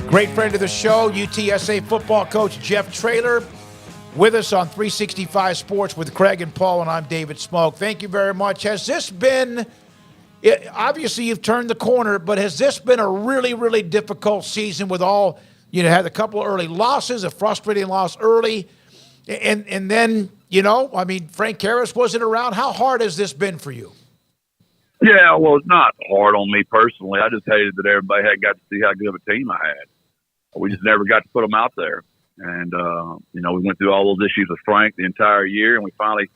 Great friend of the show, UTSA football coach Jeff Traylor, with us on 365 Sports with Craig and Paul, and I'm David Smoak. Thank you very much. Has this been, obviously you've turned the corner, but has this been a really, really difficult season with all, had a couple of early losses, a frustrating loss early, and then, Frank Harris wasn't around. How hard has this been for you? Yeah, well, it's not hard on me personally. I just hated that everybody had got to see how good of a team I had. We just never got to put them out there. And, we went through all those issues with Frank the entire year, and we finally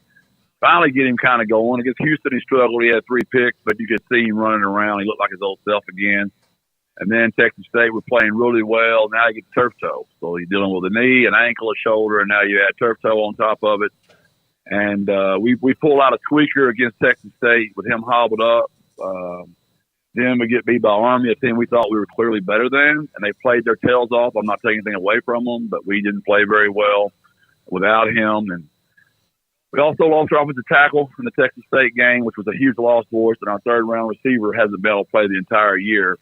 get him kind of going. Against Houston, he struggled. He had 3 picks, but you could see him running around. He looked like his old self again. And then Texas State was playing really well. Now he gets turf toe. So he's dealing with a knee, an ankle, a shoulder, and now you add turf toe on top of it. And we pulled out a squeaker against Texas State with him hobbled up. Then we get beat by Army, a team we thought we were clearly better than, and they played their tails off. I'm not taking anything away from them, but we didn't play very well without him. And we also lost our offensive tackle in the Texas State game, which was a huge loss for us, and our third-round receiver hasn't been able to play the entire year.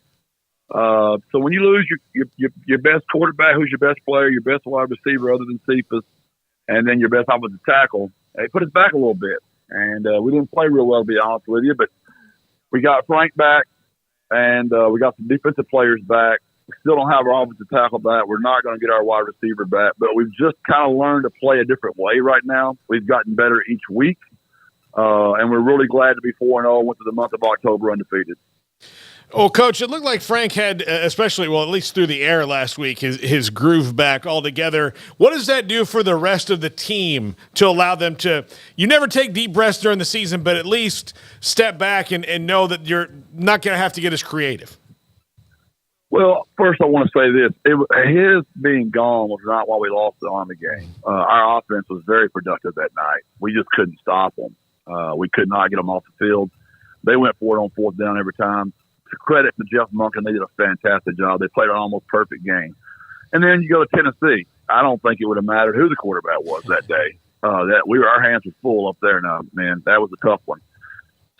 So when you lose your best quarterback, who's your best player, your best wide receiver other than Cephas, and then your best offensive tackle, it put us back a little bit. And we didn't play real well, to be honest with you, but we got Frank back. And we got some defensive players back. We still don't have our offensive tackle back. We're not going to get our wide receiver back. But we've just kind of learned to play a different way right now. We've gotten better each week. And we're really glad to be 4-0 and went to the month of October undefeated. Well, Coach, it looked like Frank had, especially, at least through the air last week, his groove back altogether. What does that do for the rest of the team to allow them to – you never take deep breaths during the season, but at least step back and know that you're not going to have to get as creative? Well, first I want to say this. His being gone was not why we lost the Army game. Our offense was very productive that night. We just couldn't stop them. We could not get them off the field. They went for it on 4th down every time. Credit to Jeff Monken. They did a fantastic job. They played an almost perfect game. And then you go to Tennessee. I don't think it would have mattered who the quarterback was that day. Our hands were full up there now, man. That was a tough one.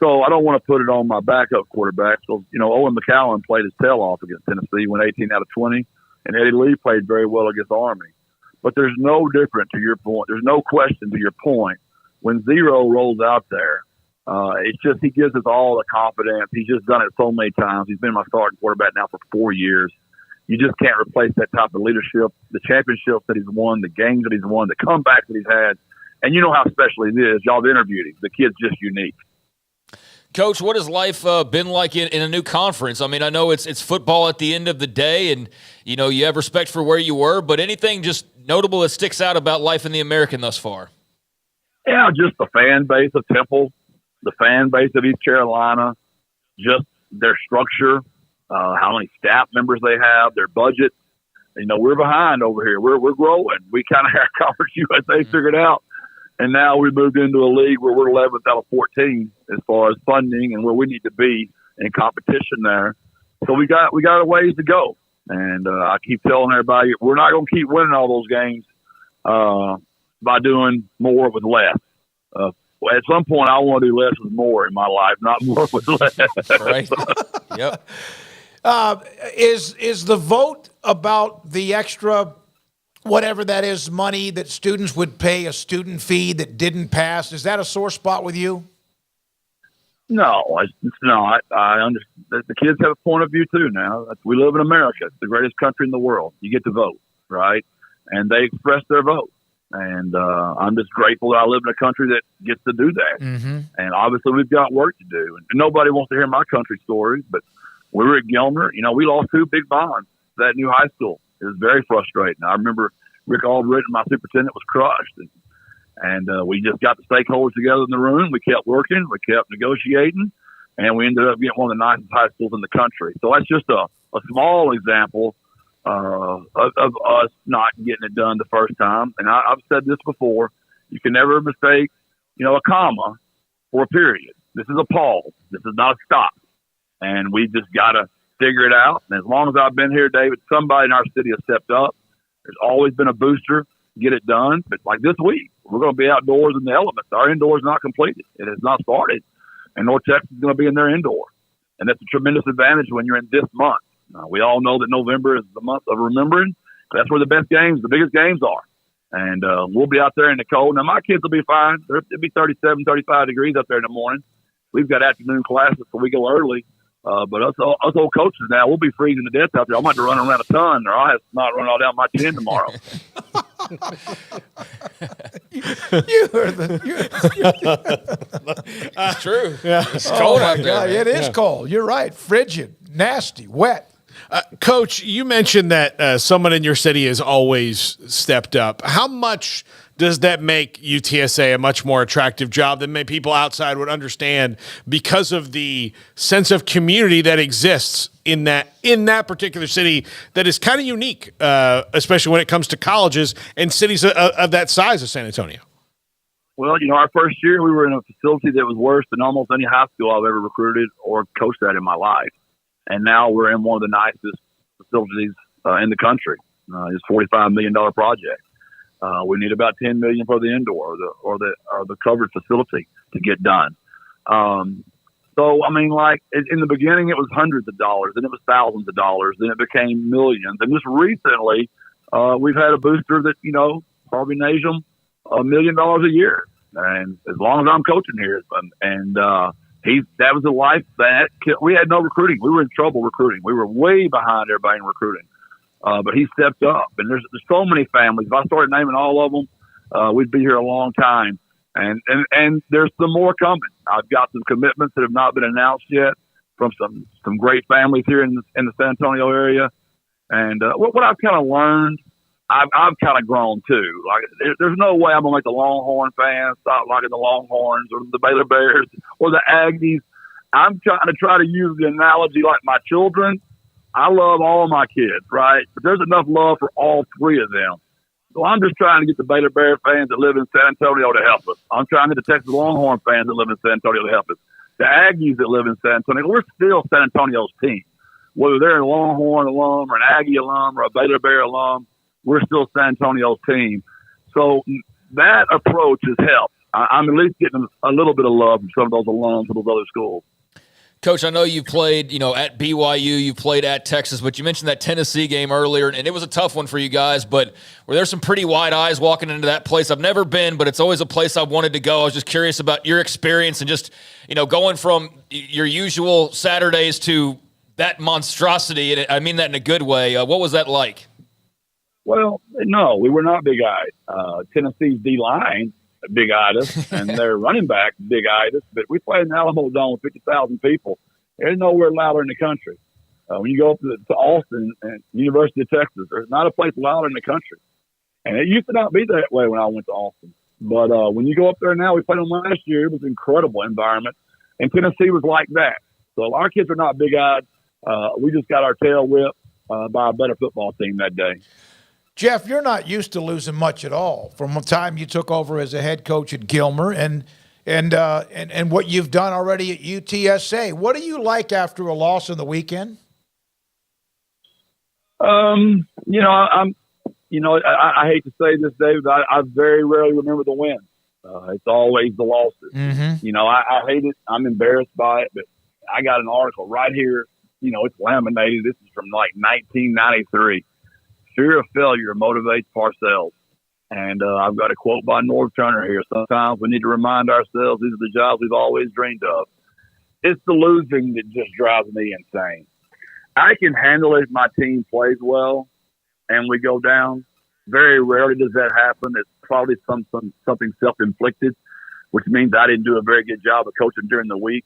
So I don't want to put it on my backup quarterback. So, Owen McCowan played his tail off against Tennessee, went 18 out of 20, and Eddie Lee played very well against Army. But there's no difference to your point. There's no question to your point. When Zero rolls out there, it's just he gives us all the confidence. He's just done it so many times. He's been my starting quarterback now for 4 years. You just can't replace that type of leadership, the championships that he's won, the games that he's won, the comebacks that he's had. And you know how special he is. Y'all have interviewed him. The kid's just unique. Coach, what has life been like in a new conference? I mean, I know it's football at the end of the day, and, you have respect for where you were, but anything just notable that sticks out about life in the American thus far? Yeah, just the fan base of Temple, the fan base of East Carolina, just their structure, how many staff members they have, their budget. We're behind over here. We're growing. We kind of have Conference USA figured out. And now we moved into a league where we're 11th out of 14 as far as funding and where we need to be in competition there. So we got a ways to go. And I keep telling everybody, we're not going to keep winning all those games by doing more with less. At some point, I want to do less with more in my life, not more with less. Right. Yep. Is the vote about the extra, whatever that is, money that students would pay, a student fee that didn't pass, is that a sore spot with you? No, it's not. I understand. The kids have a point of view too now. We live in America. It's the greatest country in the world. You get to vote, right? And they express their vote. And I'm just grateful that I live in a country that gets to do that. Mm-hmm. And obviously we've got work to do. And nobody wants to hear my country stories, but we were at Gilmer. We lost 2 big bonds to that new high school. It was very frustrating. I remember Rick Aldridge, my superintendent, was crushed. And we just got the stakeholders together in the room. We kept working. We kept negotiating. And we ended up getting one of the nicest high schools in the country. So that's just a small example of us not getting it done the first time. And I've said this before, you can never mistake, a comma for a period. This is a pause. This is not a stop. And we just got to figure it out. And as long as I've been here, David, somebody in our city has stepped up. There's always been a booster to get it done. But like this week, we're going to be outdoors in the elements. Our indoor is not completed. It has not started. And North Texas is going to be in their indoor. And that's a tremendous advantage when you're in this month. We all know that November is the month of remembering. That's where the biggest games are. And we'll be out there in the cold. Now, my kids will be fine. It'll be 37, 35 degrees up there in the morning. We've got afternoon classes, so we go early. But us old coaches now, we'll be freezing to death out there. I might have to run around a ton, or I'll have to not run all down my chin tomorrow. It's true. Yeah. It's cold out there. God, Man. it is cold. You're right. Frigid, nasty, wet. Coach, you mentioned that someone in your city has always stepped up. How much does that make UTSA a much more attractive job than many people outside would understand because of the sense of community that exists in that particular city that is kind of unique, especially when it comes to colleges and cities of that size of San Antonio? Well, our first year we were in a facility that was worse than almost any high school I've ever recruited or coached at in my life. And now we're in one of the nicest facilities in the country. It's a $45 million project. We need about $10 million for the indoor or the covered facility to get done. So I mean, like in the beginning, it was hundreds of dollars, then it was thousands of dollars, then it became millions. And just recently, we've had a booster that probably nays them $1 million a year, and as long as I'm coaching here, that was a life that we had no recruiting. We were in trouble recruiting. We were way behind everybody in recruiting. But he stepped up, and there's so many families. If I started naming all of them, we'd be here a long time. And there's some more coming. I've got some commitments that have not been announced yet from some great families here in the San Antonio area. And what I've kind of learned, I've kind of grown too. Like there's no way I'm gonna make the Longhorn fans stop liking the Longhorns or the Baylor Bears or the Aggies. I'm trying to use the analogy like my children. I love all of my kids, right? But there's enough love for all three of them. So I'm just trying to get the Baylor Bear fans that live in San Antonio to help us. I'm trying to get the Texas Longhorn fans that live in San Antonio to help us. The Aggies that live in San Antonio, we're still San Antonio's team. Whether they're a Longhorn alum or an Aggie alum or a Baylor Bear alum, we're still San Antonio's team. So that approach has helped. I'm at least getting a little bit of love from some of those alums of those other schools. Coach, I know you played, at BYU, you played at Texas, but you mentioned that Tennessee game earlier, and it was a tough one for you guys, but were there some pretty wide eyes walking into that place? I've never been, but it's always a place I've wanted to go. I was just curious about your experience and just, going from your usual Saturdays to that monstrosity, and I mean that in a good way. What was that like? Well, no, we were not big-eyed. Tennessee's D-line big-eyed us, and their running back big-eyed us. But we played in Alamo Dome with 50,000 people. There's nowhere louder in the country. When you go up to Austin and University of Texas, there's not a place louder in the country. And it used to not be that way when I went to Austin. But when you go up there now, we played them last year. It was an incredible environment. And Tennessee was like that. So our kids are not big-eyed. We just got our tail whipped by a better football team that day. Jeff, you're not used to losing much at all from the time you took over as a head coach at Gilmer and what you've done already at UTSA. What do you like after a loss on the weekend? I hate to say this, David, but I very rarely remember the win. It's always the losses. Mm-hmm. I hate it. I'm embarrassed by it, but I got an article right here. It's laminated. This is from like 1993. Fear of failure motivates Parcells. And I've got a quote by Norv Turner here. Sometimes we need to remind ourselves these are the jobs we've always dreamed of. It's the losing that just drives me insane. I can handle it if my team plays well and we go down. Very rarely does that happen. It's probably something self-inflicted, which means I didn't do a very good job of coaching during the week.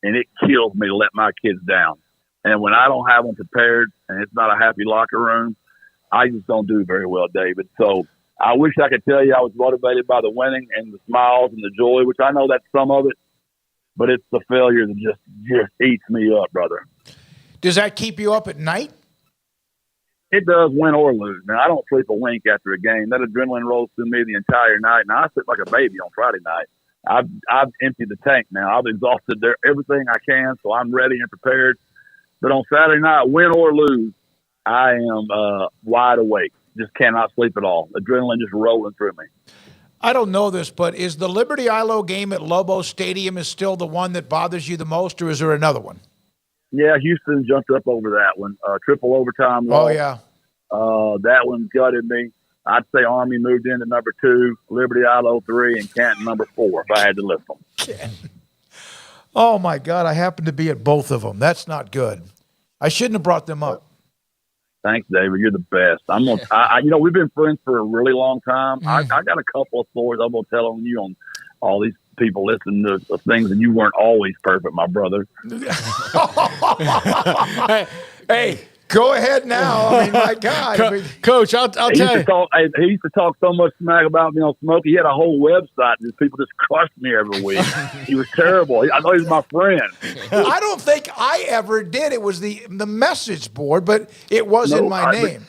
And it kills me to let my kids down. And when I don't have them prepared and it's not a happy locker room, I just don't do very well, David. So I wish I could tell you I was motivated by the winning and the smiles and the joy, which I know that's some of it, but it's the failure that just eats me up, brother. Does that keep you up at night? It does, win or lose. Man, I don't sleep a wink after a game. That adrenaline rolls through me the entire night, and I sleep like a baby on Friday night. I've emptied the tank now. I've exhausted everything I can, so I'm ready and prepared. But on Saturday night, win or lose, I am wide awake. Just cannot sleep at all. Adrenaline just rolling through me. I don't know this, but is the Liberty ILO game at Lobo Stadium is still the one that bothers you the most, or is there another one? Yeah, Houston jumped up over that one. Triple overtime Oh, loss. yeah. That one gutted me. I'd say Army moved into number 2, Liberty Isle 3, and Canton number 4 if I had to list them. Oh, my God. I happened to be at both of them. That's not good. I shouldn't have brought them up. Thanks, David. You're the best. We've been friends for a really long time. I got a couple of stories I'm going to tell on you on all these people listening to things, and you weren't always perfect, my brother. Hey, go ahead now. I mean, my God. Coach, I'll tell you. He used to talk so much smack about me on Smoak. He had a whole website, and people just crushed me every week. He was terrible. I know he was my friend. I don't think I ever did. It was the message board, but it wasn't my name.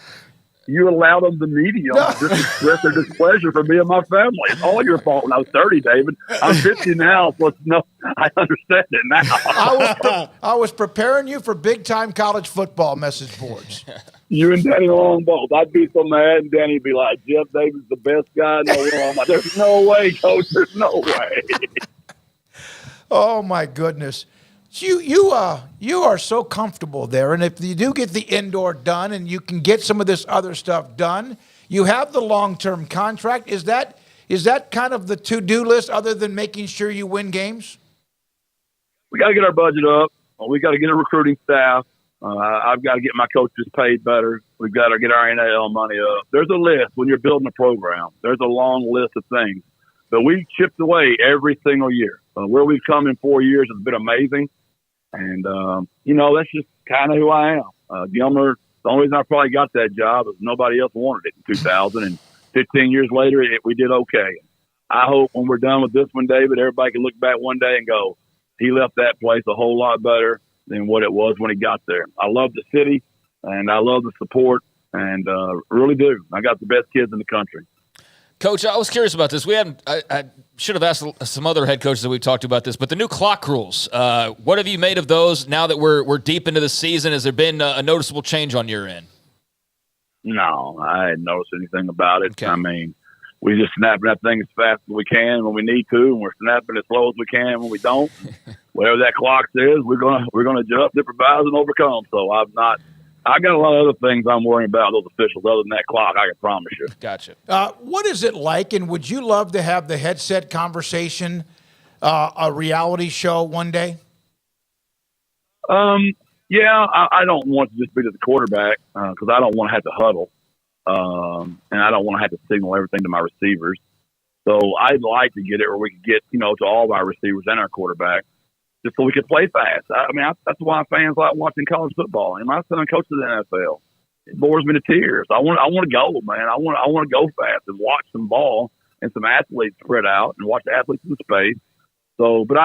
You allowed them, the media, to just express their displeasure for me and my family. It's all your fault when I was 30, David. I'm 50 now, so I understand it now. I was preparing you for big-time college football message boards. You and Danny along both. I'd be so mad, and Danny'd be like, Jeff Davis the best guy in the world. I'm like, there's no way, Coach. There's no way. Oh, my goodness. You are so comfortable there, and if you do get the indoor done and you can get some of this other stuff done, you have the long-term contract. Is that kind of the to-do list other than making sure you win games? We got to get our budget up. We got to get a recruiting staff. I've got to get my coaches paid better. We've got to get our NIL money up. There's a list when you're building a program. There's a long list of things. But we chipped away every single year. Where we've come in 4 years has been amazing. And, that's just kind of who I am. Gilmer, the only reason I probably got that job is nobody else wanted it in 2000. And 15 years later, we did okay. I hope when we're done with this one, David, everybody can look back one day and go, he left that place a whole lot better than what it was when he got there. I love the city, and I love the support, and really do. I got the best kids in the country. Coach, I was curious about this. I should have asked some other head coaches that we've talked about this, but the new clock rules, what have you made of those now that we're deep into the season? Has there been a noticeable change on your end? No, I hadn't noticed anything about it. Okay. I mean, we just snapping that thing as fast as we can when we need to, and we're snapping as slow as we can when we don't. Whatever that clock says, we're gonna adjust, improvise, and overcome. So I got a lot of other things I'm worrying about, those officials, other than that clock, I can promise you. Gotcha. What is it like, and would you love to have the headset conversation, a reality show one day? Yeah, I don't want to just be the quarterback because I don't want to have to huddle, and I don't want to have to signal everything to my receivers. So I'd like to get it where we could get, to all of our receivers and our quarterback, just so we could play fast. That's why fans like watching college football. And my son coaches the NFL. It bores me to tears. I want to go, man. I want to go fast and watch some ball and some athletes spread out and watch athletes in space. So, but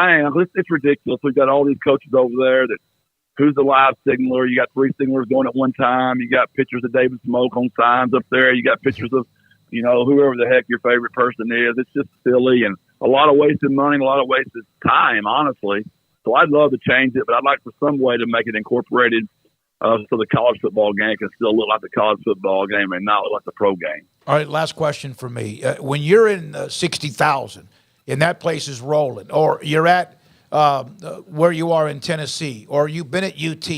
it's ridiculous. We've got all these coaches over there that who's the live signaler? You got 3 signalers going at one time. You got pictures of David Smoak on signs up there. You got pictures of, whoever the heck your favorite person is. It's just silly and a lot of wasted money and a lot of wasted time, honestly. So I'd love to change it, but I'd like for some way to make it incorporated so the college football game can still look like the college football game and not look like the pro game. All right, last question for me. When you're in 60,000 and that place is rolling, or you're at where you are in Tennessee, or you've been at UT,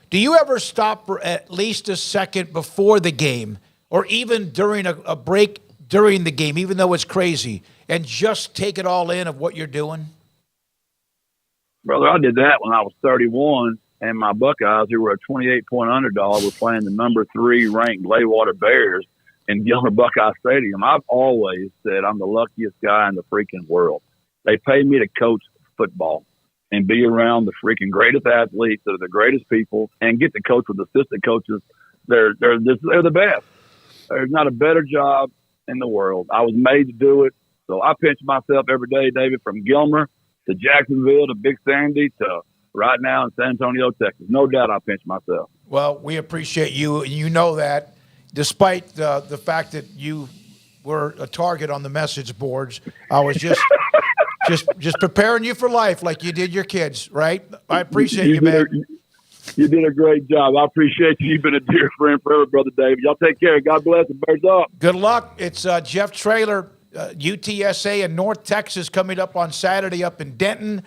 do you ever stop for at least a second before the game or even during a break during the game, even though it's crazy, and just take it all in of what you're doing? Brother, I did that when I was 31, and my Buckeyes, who were a 28-point underdog, were playing the number 3 ranked Laywater Bears in Gilmer Buckeye Stadium. I've always said I'm the luckiest guy in the freaking world. They pay me to coach football and be around the freaking greatest athletes that are the greatest people and get to coach with assistant coaches. They're the best. There's not a better job in the world. I was made to do it. So I pinch myself every day, David, from Gilmer to Jacksonville to Big Sandy to right now in San Antonio, Texas. No doubt I pinch myself. Well, we appreciate you. You know that, despite the fact that you were a target on the message boards. I was just preparing you for life like you did your kids, right? I appreciate you, man. You did a great job. I appreciate you. You've been a dear friend forever, Brother David. Y'all take care. God bless and bears up. Good luck. It's Jeff Traylor, UTSA in North Texas coming up on Saturday up in Denton.